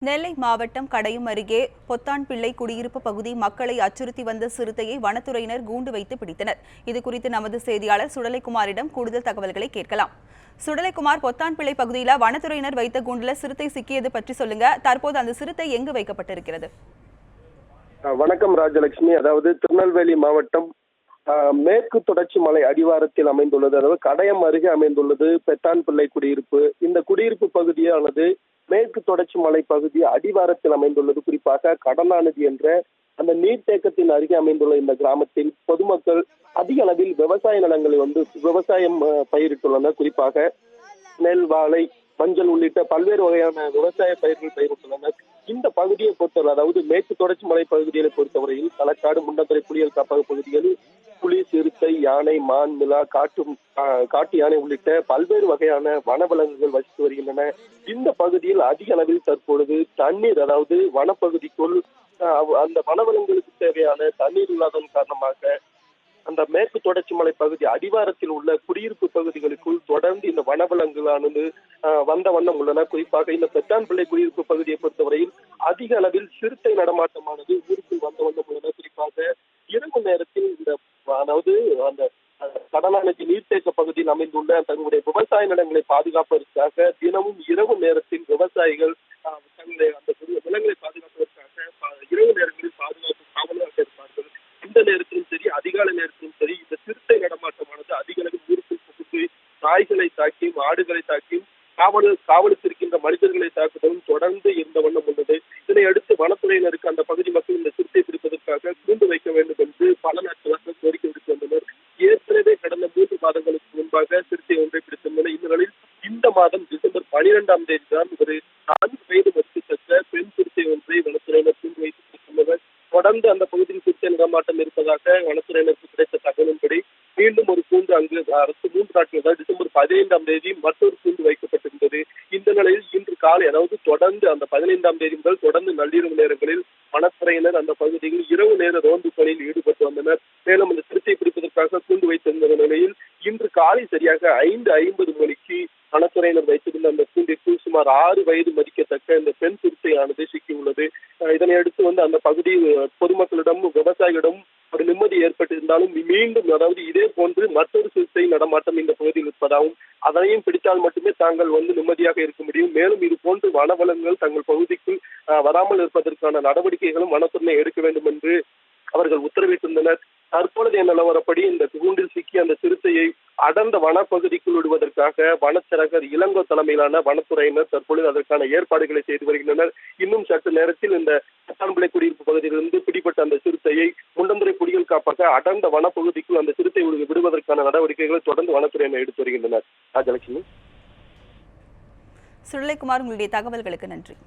நெல்லை மாவட்டம் கடையம் அருகே பொத்தான்பிள்ளை குடியிருப்பு பகுதி மக்களை அச்சுறுத்தி வந்த சிறுத்தையை வனத்துறையினர் கூண்டு வைத்து பிடித்தனர். இதுகுறித்து நமது செய்தியாளர் சுடலைக்குமாரிடம் கூடுதல் தகவல்களை கேட்கலாம். சுடலைக்குமார், பொத்தான்பிள்ளை பகுதியில் வனத்துறையினர் வைத்த கூண்டுல சிறுத்தை சிக்கியது பற்றி சொல்லுங்க. தற்போது அந்த சிறுத்தை எங்கு வைக்கப்பட்டிருக்கிறது? வணக்கம் ராஜலட்சுமி. அதாவது திருநெல்வேலி மாவட்டம் மேற்கு தொடர்ச்சி மலை அடிவாரத்தில் அமைந்துள்ளது. அதாவது கடையம் அருகே அமைந்துள்ளது பெத்தான்பிள்ளை குடியிருப்பு. இந்த குடியிருப்பு பகுதியானது மேற்கு தொடர்ச்சி மலை பகுதி அடிவாரத்தில் அமைந்துள்ளது. குறிப்பாக கடனாநதி என்ற அந்த நீர்த்தேக்கத்தின் அருகே அமைந்துள்ள இந்த கிராமத்தில் பொதுமக்கள் அதிக அளவில் விவசாய நிலங்களை விவசாயம் பயிரிட்டுள்ளனர். குறிப்பாக நெல், வாழை, மஞ்சள் உள்ளிட்ட பல்வேறு வகையான விவசாய பயிர்கள் பயிரிட்டுள்ளனர். இந்த பகுதியை பொறுத்தவரை, அதாவது மேற்கு தொடர்ச்சி மலை பகுதிகளை பொறுத்தவரையில் களக்காடு, முண்டந்துறை புலிகள் காப்பக பகுதிகளில் புலி, சிறுத்தை, யானை, மான், மிலா, காட்டு யானை உள்ளிட்ட பல்வேறு வகையான வனவிலங்குகள் வசித்து வருகின்றன. இந்த பகுதியில் அதிக அளவில் தற்பொழுது தண்ணீர், அதாவது வனப்பகுதிக்குள் அந்த வனவிலங்குகளுக்கு தேவையான தண்ணீர் இல்லாததன் காரணமாக அந்த மேற்கு தொடர்ச்சி மலை பகுதி அடிவாரத்தில் உள்ள குடியிருப்பு பகுதிகளுக்குள் தொடர்ந்து இந்த வனவிலங்குகளானது வந்த வண்ணம் உள்ளன. குறிப்பாக இந்த பெத்தான்பிள்ளை குடியிருப்பு பகுதியை பொறுத்தவரையில் அதிக அளவில் சிறுத்தை நடமாட்டமானது ஊருக்குள் வந்த வண்ணம் உள்ளன. குறிப்பாக இரவு நேரத்தில் அதாவது அந்த கடனாநதி நீர்த்தேக்க பகுதியில் அமைந்துள்ள தங்களுடைய விவசாய நிலங்களை பாதுகாப்பதற்காக தினமும் இரவு நேரத்தில் விவசாயிகள் தங்களுடைய அந்த நிலங்களை பாதுகாப்பதற்காக இரவு நேரங்களில் பாதுகாப்பு காவலாக இருப்பார்கள். இந்த நேரத்திலும் சரி, அதிகாலை நேரத்திலும் சரி, இந்த சிறுத்தை நடமாட்டமானது அதிக அளவில் ஊருக்குள் புகுந்து நாய்களை தாக்கியும் ஆடுகளை தாக்கியும் காவலுக்கு இருக்கின்ற மனிதர்களை தாக்குதலும் தொடர்ந்து இருந்த வண்ணம் உள்ளது. இதனை அடுத்து வனத்துறையினருக்கு அந்த பகுதி மக்கள் இந்த சிறுத்தை பிடிப்பதற்காக கூண்டு வைக்க வேண்டும் என்று பல நாட்களாக கோரிக்கை விடுத்து வந்தனர். ஏற்கனவே கடந்த 3 மாதங்களுக்கு முன்பாக சிறுத்தை ஒன்றை பிடித்திருந்தனர். இந்நிலையில் இந்த மாதம் டிசம்பர் 12ஆம் தேதி தான் ஒரு 4 வயது மதிக்கத்தக்க பெண் சிறுத்தை ஒன்றை வனத்துறையினர் கூண்டு வைத்து பிடித்துள்ளனர். தொடர்ந்து அந்த பகுதியில் சிறுத்தை நடமாட்டம் இருப்பதாக வனத்துறையினருக்கு கிடைத்த தகவலின்படி மீண்டும் ஒரு கூண்டு அங்கு அரசு 3 நாட்கள், டிசம்பர் 15ஆம் தேதி மற்றொரு கூண்டு வைக்கப்பட்டிருந்தது. இந்த நிலையில் இன்று காலை, அதாவது தொடர்ந்து அந்த 15ஆம் தேதி முதல் தொடர்ந்து நள்ளிரவு நேரங்களில் வனத்துறையினர் அந்த பகுதியில் இரவு நேர ரோந்து பணியில் ஈடுபட்டு வந்தனர். மேலும் அந்த சிறுத்தை பிடிப்பதற்காக கூண்டு வைத்திருந்த நிலையில் இன்று காலை சரியாக 5:50 மணிக்கு வனத்துறையினர் வைத்திருந்த அந்த கூண்டிற்குள் சுமார் 6 வயது மதிக்கத்தக்க இந்த பெண் சிறுத்தையானது சிக்கியுள்ளது. இதனை அடுத்து அந்த பகுதி பொதுமக்களிடம், விவசாயிகளிடம் ஒரு நிம்மதி ஏற்பட்டிருந்தாலும் மீண்டும், அதாவது இதே போன்று மற்றொரு சிறுத்தை நடமாட்டம் இந்த பகுதியில் இருப்பதாகவும் அதனையும் பிடித்தால் மட்டுமே தாங்கள் நிம்மதியாக இருக்க முடியும். மேலும் இது போன்று வனவிலங்குகள் தங்கள் பகுதிக்குள் வராமல் இருப்பதற்கான நடவடிக்கைகளும் வனத்துறை எடுக்க வேண்டும் என்று அவர்கள் உத்தரவிட்டிருந்தனர். தற்பொழுதைய நிலவரப்படி இந்த கூண்டில் சிக்கிய அந்த சிறுத்தையை அடர்ந்த வனப்பகுதிக்குள் விடுவதற்காக வனச்சரகர் இளங்கோ தலைமையிலான வனத்துறையினர் தற்பொழுது அதற்கான ஏற்பாடுகளை செய்து வருகின்றனர். இன்னும் சற்று நேரத்தில் இந்த பெத்தான்பிள்ளை குடியிருப்பு பகுதியிலிருந்து பிடிப்பட்ட அந்த சிறுத்தையை முண்டந்துறை புலிகள் காப்பக அடர்ந்த வனப்பகுதிக்குள் அந்த சிறுத்தை விடுவதற்கான நடவடிக்கைகளை தொடர்ந்து வனத்துறையினர் எடுத்து வருகின்றனர். ராஜலட்சுமி. சுடலைக்குமார், உங்களுடைய தகவல்களுக்கு நன்றி.